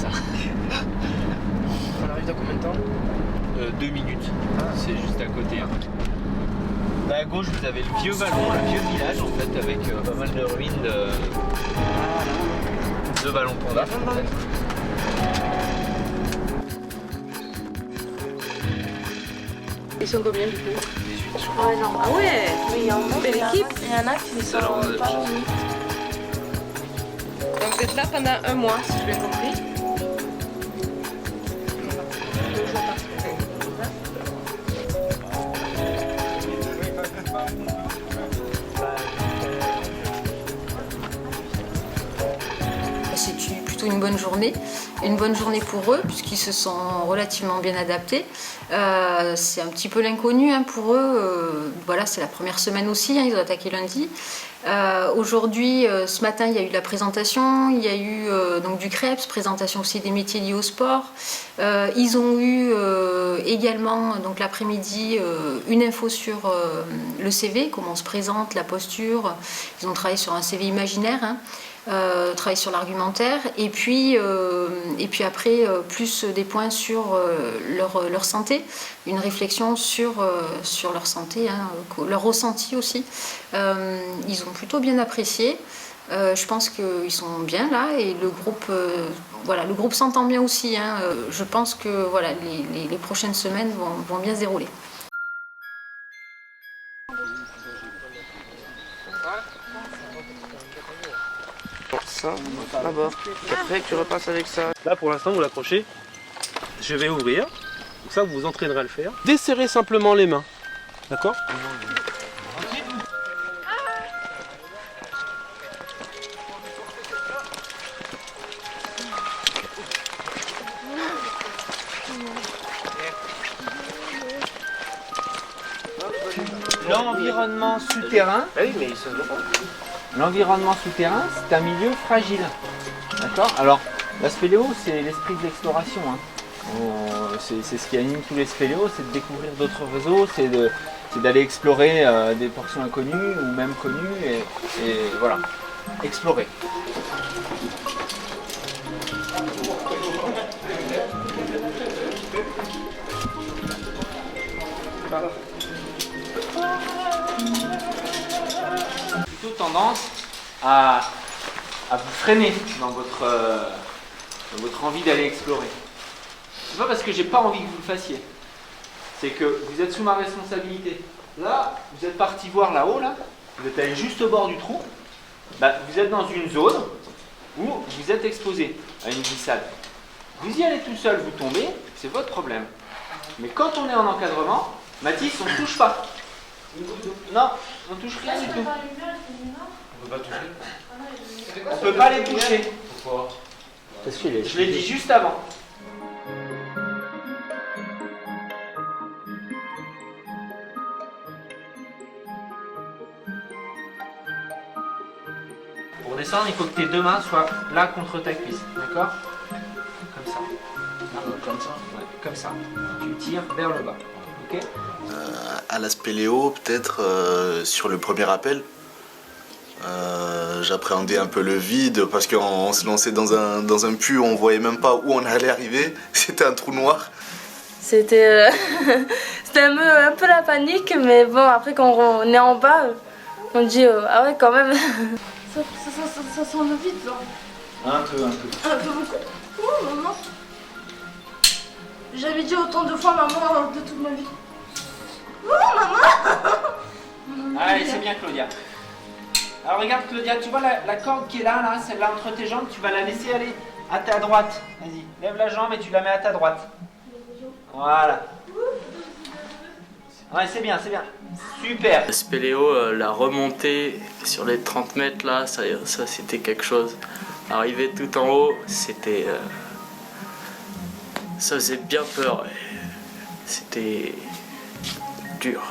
ça. On arrive dans combien de temps? 2 minutes. Ah. C'est juste à côté. Hein. Là à gauche, vous avez le vieux vallon, le vieux village en fait, avec pas mal de ruines de Vallon Panda. Ils sont combien du coup? 18. Ouais, non. Ah ouais, Mais il y en a, belle équipe. il y en a qui sont Alors, pas venus. Donc vous êtes là pendant un mois, si j'ai bien compris. 2 jours par semaine. C'est plutôt une bonne journée pour eux puisqu'ils se sont relativement bien adaptés. C'est un petit peu l'inconnu pour eux. Voilà, c'est la première semaine aussi, ils ont attaqué lundi. Aujourd'hui, ce matin, il y a eu la présentation, il y a eu donc du CREPS, présentation aussi des métiers liés au sport. Ils ont eu également donc l'après-midi une info sur le CV, comment on se présente, la posture. Ils ont travaillé sur un CV imaginaire. Travailler sur l'argumentaire et puis après plus des points sur leur santé, une réflexion sur leur santé, leur ressenti aussi. Ils ont plutôt bien apprécié. Je pense qu'ils sont bien là et le groupe le groupe s'entend bien aussi. Je pense que voilà, les prochaines semaines vont bien se dérouler. Ça, d'abord. Après, tu repasses avec ça. Là, pour l'instant, vous l'accrochez. Je vais ouvrir. Donc ça, vous vous entraînerez à le faire. Desserrez simplement les mains. D'accord? L'environnement souterrain. Ah oui, mais ça se voit pas. L'environnement souterrain, c'est un milieu fragile. D'accord? Alors, la spéléo, c'est l'esprit de l'exploration. C'est ce qui anime tous les spéléos, c'est de découvrir d'autres réseaux, c'est d'aller explorer des portions inconnues ou même connues et voilà, explorer. Plutôt tendance à vous freiner dans votre envie d'aller explorer. C'est pas parce que j'ai pas envie que vous le fassiez. C'est que vous êtes sous ma responsabilité. Là, vous êtes parti voir là-haut, là, vous êtes allé juste au bord du trou. Bah, vous êtes dans une zone où vous êtes exposé à une glissade. Vous y allez tout seul, vous tombez, c'est votre problème. Mais quand on est en encadrement, Mathis, on ne touche pas. Non, on touche rien du tout. On peut pas toucher. On peut pas les toucher. Pourquoi? Parce que je l'ai dit juste avant. Pour descendre, il faut que tes deux mains soient là contre ta cuisse, d'accord? Comme ça. Comme ça? Ouais, comme ça. Tu tires vers le bas, ok? À la spéléo, peut-être sur le premier appel, j'appréhendais un peu le vide parce qu'on se lançait dans un puits où on voyait même pas où on allait arriver. C'était un trou noir. C'était un peu la panique, mais bon, après quand on est en bas, on dit ah ouais, quand même. Ça sent le vide, genre. Un peu. Un peu beaucoup. Oh, maman. J'avais dit autant de fois maman de toute ma vie. Oh, maman. Allez, c'est bien, Claudia. Alors regarde, Claudia, tu vois la corde qui est là, celle-là entre tes jambes, tu vas la laisser aller à ta droite. Vas-y, lève la jambe et tu la mets à ta droite. Voilà. Ouais, c'est bien. Super. La spéléo, la remontée sur les 30 mètres là, ça c'était quelque chose. Arriver tout en haut, c'était... ça faisait bien peur. C'était dur.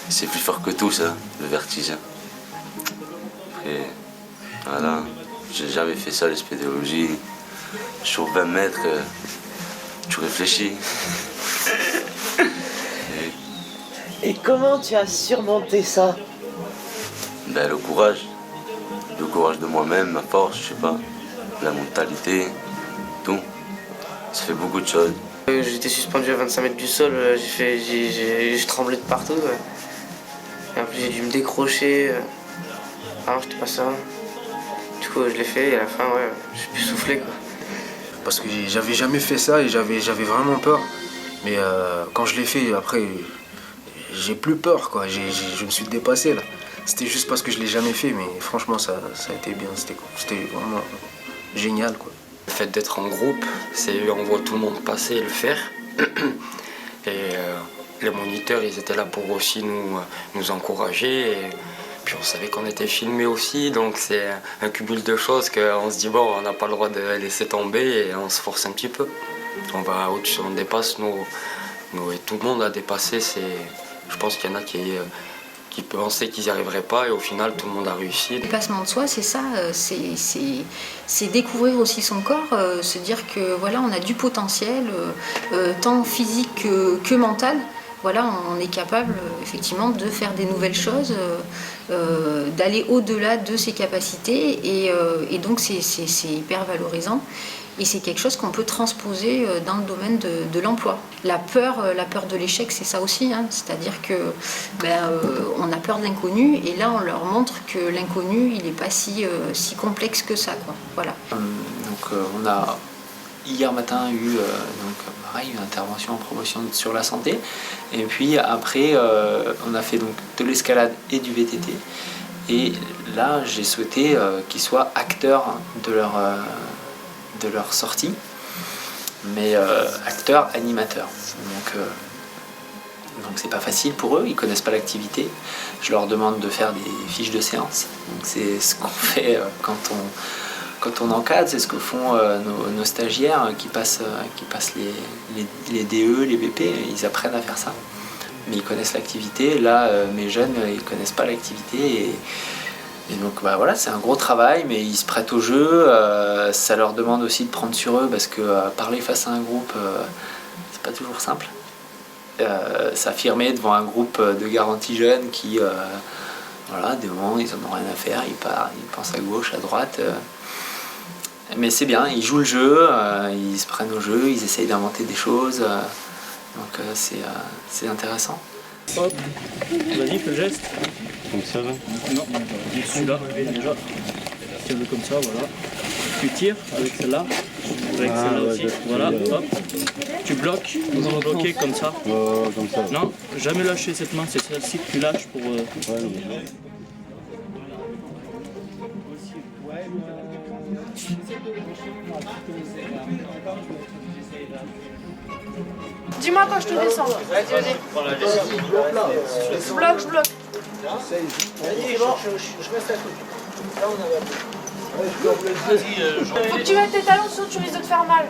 C'est plus fort que tout ça, le vertige. Après, voilà, j'ai jamais fait ça, l'espédéologie. Sur 20 mètres, tu réfléchis. Et comment tu as surmonté ça? Ben, le courage de moi-même, ma force, je sais pas. la mentalité, tout. Ça fait beaucoup de choses. J'étais suspendu à 25 mètres du sol, j'ai tremblé de partout. Et en plus j'ai dû me décrocher. Alors j'étais pas serein. Du coup je l'ai fait et à la fin ouais, j'ai pu souffler quoi. Parce que j'avais jamais fait ça et j'avais vraiment peur. Mais quand je l'ai fait après, j'ai plus peur quoi. Je me suis dépassé là. C'était juste parce que je l'ai jamais fait, mais franchement ça a été bien, c'était vraiment génial quoi. Le fait d'être en groupe, c'est on voit tout le monde passer et le faire. Et les moniteurs, ils étaient là pour aussi nous encourager. Et puis on savait qu'on était filmé aussi, donc c'est un cumul de choses qu'on se dit bon, on n'a pas le droit de laisser tomber et on se force un petit peu. On va au-dessus, on dépasse nous et tout le monde a dépassé. Je pense qu'il y en a qui pensaient qu'ils n'y arriveraient pas et au final tout le monde a réussi. Le dépassement de soi, c'est ça, c'est découvrir aussi son corps, se dire que voilà, on a du potentiel, tant physique que mental. Voilà, on est capable effectivement de faire des nouvelles choses, d'aller au-delà de ses capacités et donc c'est hyper valorisant. Et c'est quelque chose qu'on peut transposer dans le domaine de l'emploi. La peur de l'échec, c'est ça aussi. Hein. C'est-à-dire que on a peur de l'inconnu et là on leur montre que l'inconnu, il n'est pas si complexe que ça, quoi. Voilà. On a hier matin eu pareil, une intervention en promotion sur la santé. Et puis après, on a fait donc de l'escalade et du VTT. Et là, j'ai souhaité qu'ils soient acteurs de leur sortie, mais acteurs, animateurs. Donc c'est pas facile pour eux, ils connaissent pas l'activité. Je leur demande de faire des fiches de séance. Donc c'est ce qu'on fait quand on encadre, c'est ce que font nos stagiaires qui passent les DE, les BP, ils apprennent à faire ça. Mais ils connaissent l'activité. Là, mes jeunes, ils connaissent pas l'activité. Et donc voilà, c'est un gros travail, mais ils se prêtent au jeu. Ça leur demande aussi de prendre sur eux parce que parler face à un groupe, c'est pas toujours simple. S'affirmer devant un groupe de garantie jeunes qui, des moments ils en ont rien à faire, ils pensent à gauche, à droite. Mais c'est bien, ils jouent le jeu, ils se prennent au jeu, ils essayent d'inventer des choses. Donc c'est intéressant. Hop, vas-y, fais le geste. Comme ça là? Non, celui-là, déjà. Tiens-le comme ça, voilà. Tu tires avec celle-là, avec celle-là aussi. Voilà, hop. Tu bloques, bloquer comme ça. Comme ça. Non, jamais lâcher cette main, c'est celle-ci que tu lâches pour... Dis-moi quand je te descends. Vas-y. Je bloque. Faut que tu mettes tes talons, sinon tu risques de te faire mal.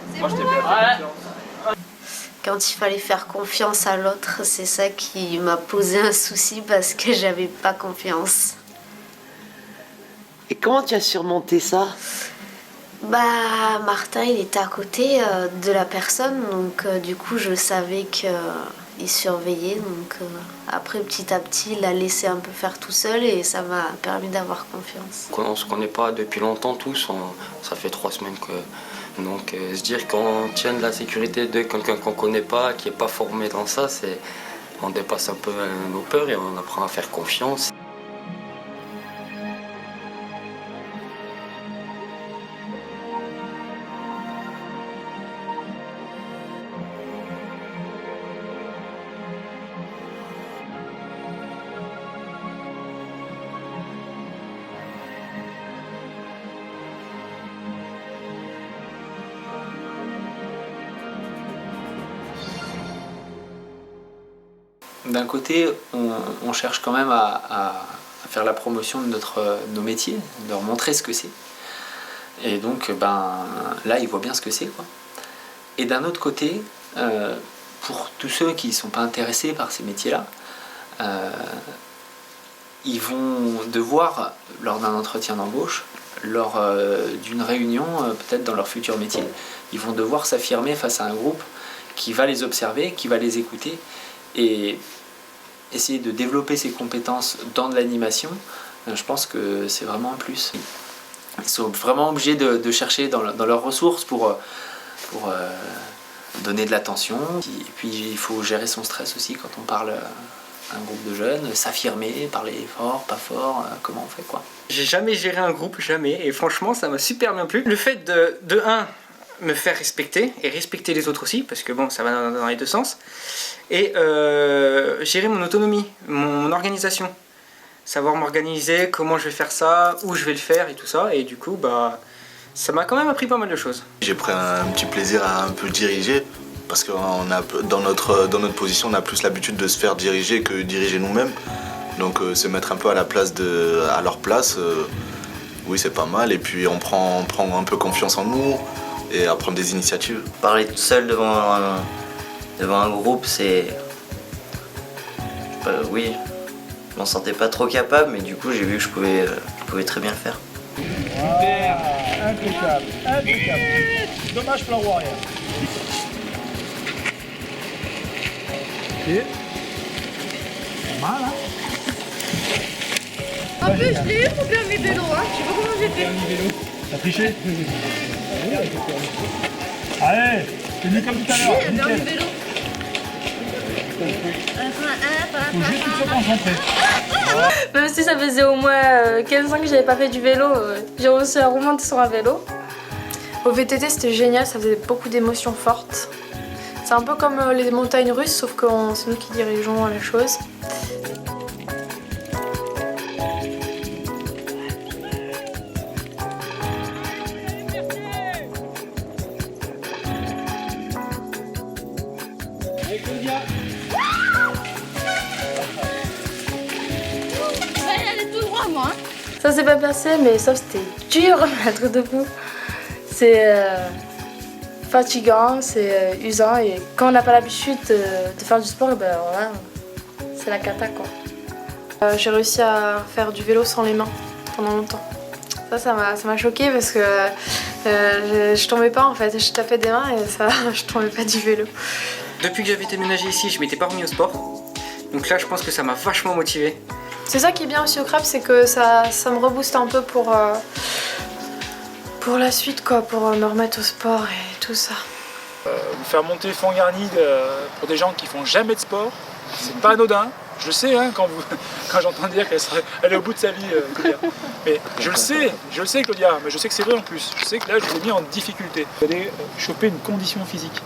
Quand il fallait faire confiance à l'autre, c'est ça qui m'a posé un souci parce que j'avais pas confiance. Et comment tu as surmonté ça? Martin, il était à côté de la personne, donc du coup je savais qu'il surveillait. Donc après, petit à petit, il l'a laissé un peu faire tout seul et ça m'a permis d'avoir confiance. On ne se connaît pas depuis longtemps tous, ça fait 3 semaines que... Donc se dire qu'on tient de la sécurité de quelqu'un qu'on ne connaît pas, qui n'est pas formé dans ça, on dépasse un peu nos peurs et on apprend à faire confiance. D'un côté, on cherche quand même à faire la promotion de nos métiers, de leur montrer ce que c'est. Et donc, là, ils voient bien ce que c'est, quoi. Et d'un autre côté, pour tous ceux qui ne sont pas intéressés par ces métiers-là, ils vont devoir, lors d'un entretien d'embauche, lors d'une réunion, peut-être dans leur futur métier, ils vont devoir s'affirmer face à un groupe qui va les observer, qui va les écouter, et essayer de développer ses compétences dans de l'animation, je pense que c'est vraiment un plus. Ils sont vraiment obligés de chercher dans leurs ressources pour donner de l'attention. Et puis il faut gérer son stress aussi quand on parle à un groupe de jeunes, s'affirmer, parler fort, pas fort, comment on fait quoi. J'ai jamais géré un groupe, jamais, et franchement ça m'a super bien plu. Le fait de me faire respecter, et respecter les autres aussi, parce que bon, ça va dans les deux sens, et gérer mon autonomie, mon organisation. Savoir m'organiser, comment je vais faire ça, où je vais le faire et tout ça, et du coup, bah, ça m'a quand même appris pas mal de choses. J'ai pris un petit plaisir à un peu diriger, parce que dans notre position, on a plus l'habitude de se faire diriger que diriger nous-mêmes. Donc se mettre un peu à leur place, oui c'est pas mal, et puis on prend un peu confiance en nous, et à prendre des initiatives. Parler tout seul devant un groupe, c'est... oui, je m'en sentais pas trop capable, mais du coup j'ai vu que je pouvais très bien le faire. Super, impeccable, impeccable. Dommage pour la roue arrière. Ok. Pas mal, hein. En plus, je l'ai eu mon permis vélo, hein. Je sais pas comment j'ai fait. Permis vélo. T'as triché? Allez, c'est mieux comme tout à l'heure. Oui, permis vélo. Faut juste que tu sois concentré. Même si ça faisait au moins 15 ans que j'avais pas fait du vélo, j'ai réussi à remonter sur un vélo. Au VTT c'était génial, ça faisait beaucoup d'émotions fortes. C'est un peu comme les montagnes russes, sauf que c'est nous qui dirigeons la chose. Ça s'est pas passé, mais sauf c'était dur à mettre debout. C'est fatigant, c'est usant, et quand on n'a pas l'habitude de faire du sport, ben voilà, c'est la cata quoi. J'ai réussi à faire du vélo sans les mains pendant longtemps. Ça m'a choquée parce que je tombais pas en fait, je tapais des mains et ça, je tombais pas du vélo. Depuis que j'avais déménagé ici, je m'étais pas remis au sport. Donc là, je pense que ça m'a vachement motivé. C'est ça qui est bien aussi au Crêpes, c'est que ça me rebooste un peu pour la suite, quoi, pour me remettre au sport et tout ça. Vous faire monter fond garni pour des gens qui font jamais de sport, c'est pas anodin. Je sais hein, quand j'entends dire qu'elle est au bout de sa vie, Claudia. Mais je le sais Claudia, mais je sais que c'est vrai en plus. Je sais que là je vous ai mis en difficulté. Vous allez choper une condition physique.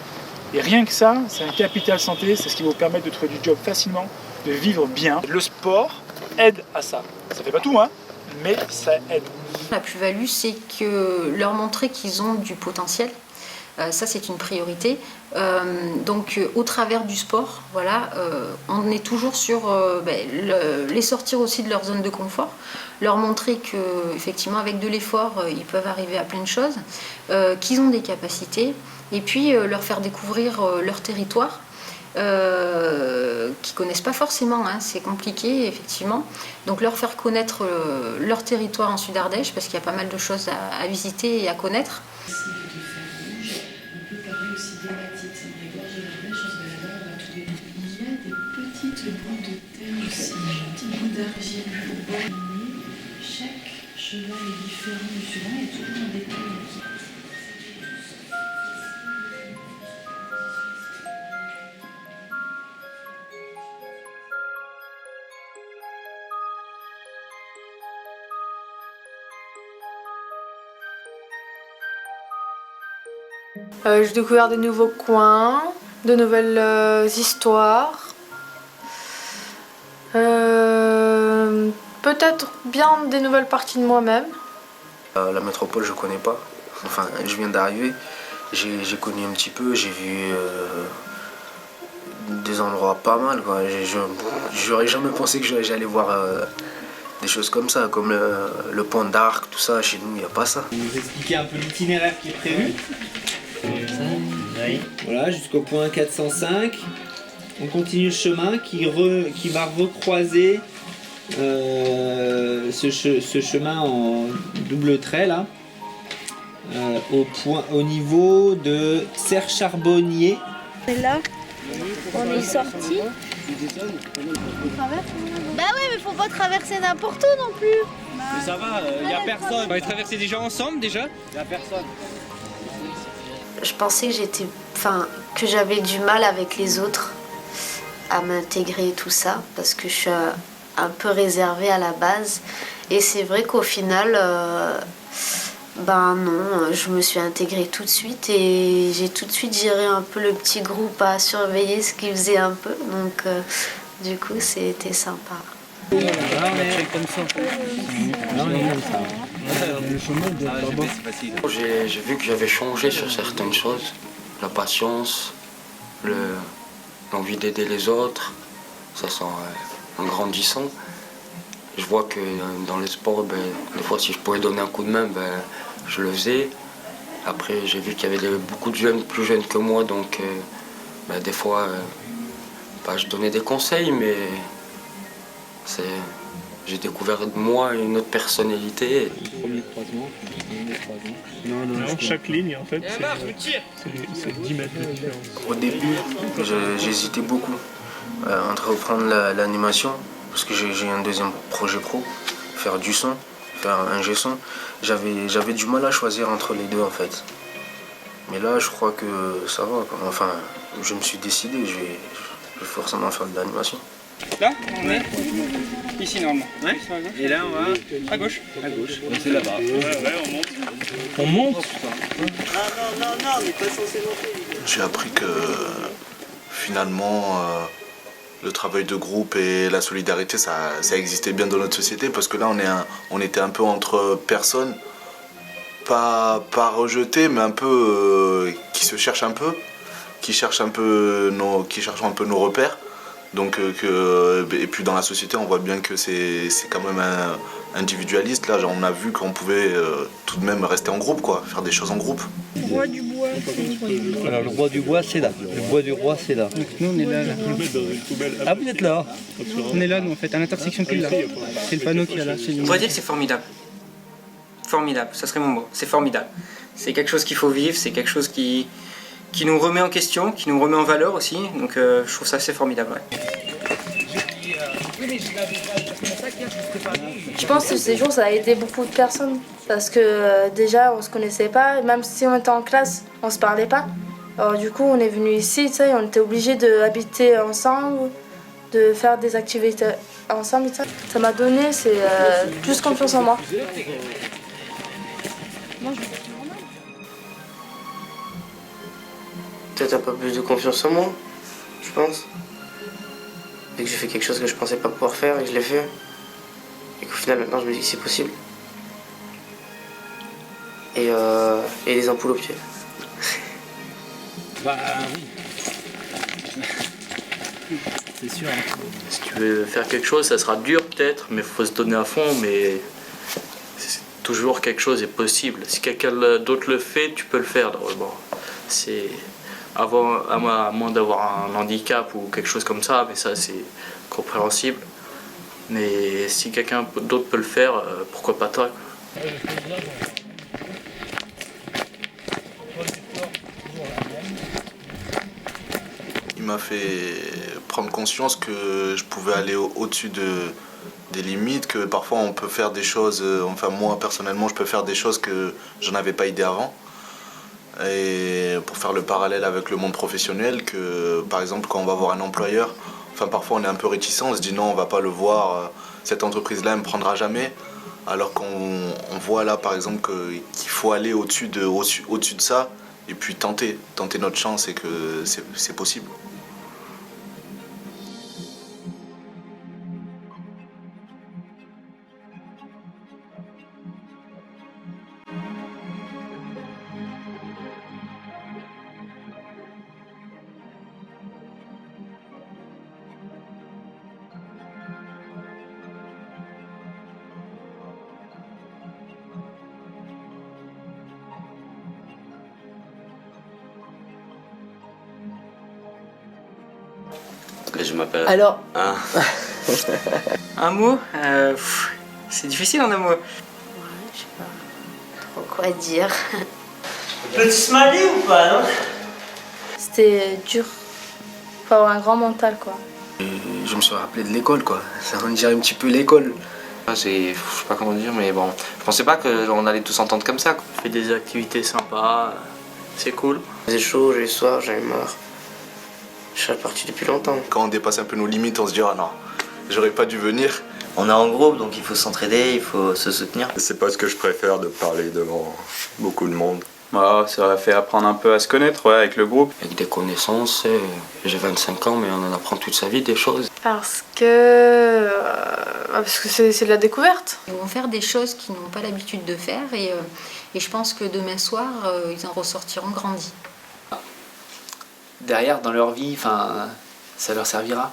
Et rien que ça, c'est un capital santé, c'est ce qui va vous permettre de trouver du job facilement, de vivre bien. Le sport aide à ça. Ça fait pas tout, hein, mais ça aide. La plus-value, c'est que leur montrer qu'ils ont du potentiel. Ça, c'est une priorité. Donc, au travers du sport, voilà, on est toujours sur les sortir aussi de leur zone de confort, leur montrer qu'effectivement, avec de l'effort, ils peuvent arriver à plein de choses, qu'ils ont des capacités, et puis leur faire découvrir leur territoire. Qui connaissent pas forcément, hein, c'est compliqué effectivement, donc leur faire connaître leur territoire en Sud-Ardèche parce qu'il y a pas mal de choses à visiter et à connaître. Chaque cheval est différent du suivant, il y a toujours un détail. J'ai découvert de nouveaux coins, de nouvelles histoires. Peut-être bien des nouvelles parties de moi-même. La métropole, je connais pas. Enfin, je viens d'arriver. J'ai connu un petit peu, j'ai vu des endroits pas mal, quoi. J'aurais jamais pensé que j'allais voir des choses comme ça, comme le pont d'Arc, tout ça. Chez nous, il n'y a pas ça. Vous expliquer un peu l'itinéraire qui est prévu. Voilà, jusqu'au point 405. On continue le chemin qui va recroiser ce chemin en double trait là, au niveau de Serre Charbonnier. Et là, on est sorti Bah ouais, mais faut pas traverser n'importe où non plus. Mais ça va, y a personne. On va traverser déjà ensemble déjà. Y a personne. Je pensais que que j'avais du mal avec les autres à m'intégrer et tout ça, parce que je suis un peu réservée à la base. Et c'est vrai qu'au final, ben non, je me suis intégrée tout de suite et j'ai tout de suite géré un peu le petit groupe à surveiller ce qu'ils faisaient un peu. Donc du coup, c'était sympa. J'ai vu que j'avais changé sur certaines choses, la patience, l'envie d'aider les autres, ça sent en grandissant. Je vois que dans les sports, des fois si je pouvais donner un coup de main, je le faisais. Après j'ai vu qu'il y avait beaucoup de jeunes plus jeunes que moi, donc des fois je donnais des conseils, mais j'ai découvert de moi une autre personnalité. Premier croisement. Non, chaque ligne en fait c'est 10 mètres de différence. Au début, j'hésitais beaucoup à entreprendre l'animation parce que j'ai un deuxième projet pro, faire du son, faire un G-son. J'avais du mal à choisir entre les deux en fait. Mais là, je crois que ça va. Enfin, je me suis décidé, je vais forcément faire de l'animation. Là, on est ici normalement. Ouais. Et là, on va à gauche. À gauche. C'est là-bas. Ouais, on monte. On monte. Non, on n'est pas censé monter. J'ai appris que finalement, le travail de groupe et la solidarité, ça existait bien dans notre société, parce que là, on était un peu entre personnes, pas rejetées, mais un peu qui se cherchent un peu, qui cherchent un peu nos repères. Donc, et puis dans la société, on voit bien que c'est quand même individualiste. Là, on a vu qu'on pouvait tout de même rester en groupe, quoi, faire des choses en groupe. Le bois du bois. Alors le bois du bois c'est là. Le bois du roi c'est là. Donc nous on est là. Ah vous êtes là. On est là nous en fait, à l'intersection pile là. C'est le panneau qu'il y a là. On pourrait dire que c'est formidable. Formidable, ça serait mon mot. C'est formidable. C'est quelque chose qu'il faut vivre, c'est quelque chose qui nous remet en question, qui nous remet en valeur aussi. Donc je trouve ça assez formidable. Ouais. Je pense que ces jours ça a aidé beaucoup de personnes parce que déjà on se connaissait pas, même si on était en classe, on se parlait pas. Alors du coup on est venu ici, tu sais, on était obligés d'habiter ensemble, de faire des activités ensemble. Ça m'a donné plus confiance en moi. Peut-être un peu plus de confiance en moi, je pense. Dès que j'ai fait quelque chose que je pensais pas pouvoir faire et que je l'ai fait. Et qu'au final maintenant je me dis que c'est possible. Et les ampoules aux pieds. Bah oui. C'est sûr. Si tu veux faire quelque chose, ça sera dur peut-être, mais il faut se donner à fond, mais toujours quelque chose est possible. Si quelqu'un d'autre le fait, tu peux le faire normalement. C'est à moins d'avoir un handicap ou quelque chose comme ça, mais ça c'est compréhensible. Mais si quelqu'un d'autre peut le faire, pourquoi pas toi, quoi. Il m'a fait prendre conscience que je pouvais aller au-dessus des limites, que parfois on peut faire des choses, enfin moi personnellement je peux faire des choses que j'en avais pas idée avant. Et pour faire le parallèle avec le monde professionnel, que par exemple quand on va voir un employeur, enfin parfois on est un peu réticent, on se dit non on va pas le voir, cette entreprise-là elle me prendra jamais, alors qu'on voit là par exemple qu'il faut aller au-dessus de ça et puis tenter notre chance et que c'est possible. Je m'appelle... Alors Ah. Un mot c'est difficile en un mot. Ouais, je sais pas trop quoi dire. Peux-tu se marier ou pas, non? C'était dur. Faut avoir un grand mental quoi. Et je me suis rappelé de l'école, quoi. Ça on dirait un petit peu l'école. Je sais pas comment dire, mais bon, je pensais pas qu'on allait tous s'entendre comme ça. On fait des activités sympas, c'est cool. Il faisait chaud, j'ai soir, j'avais marre. Je serais parti depuis longtemps. Quand on dépasse un peu nos limites, on se dit ah non, j'aurais pas dû venir. On est en groupe, donc il faut s'entraider, il faut se soutenir. C'est pas ce que je préfère de parler devant beaucoup de monde. Ça fait apprendre un peu à se connaître avec le groupe. Avec des connaissances, j'ai 25 ans mais on en apprend toute sa vie des choses. Parce que c'est de la découverte. Ils vont faire des choses qu'ils n'ont pas l'habitude de faire et je pense que demain soir, ils en ressortiront grandis. Derrière, dans leur vie, ça leur servira.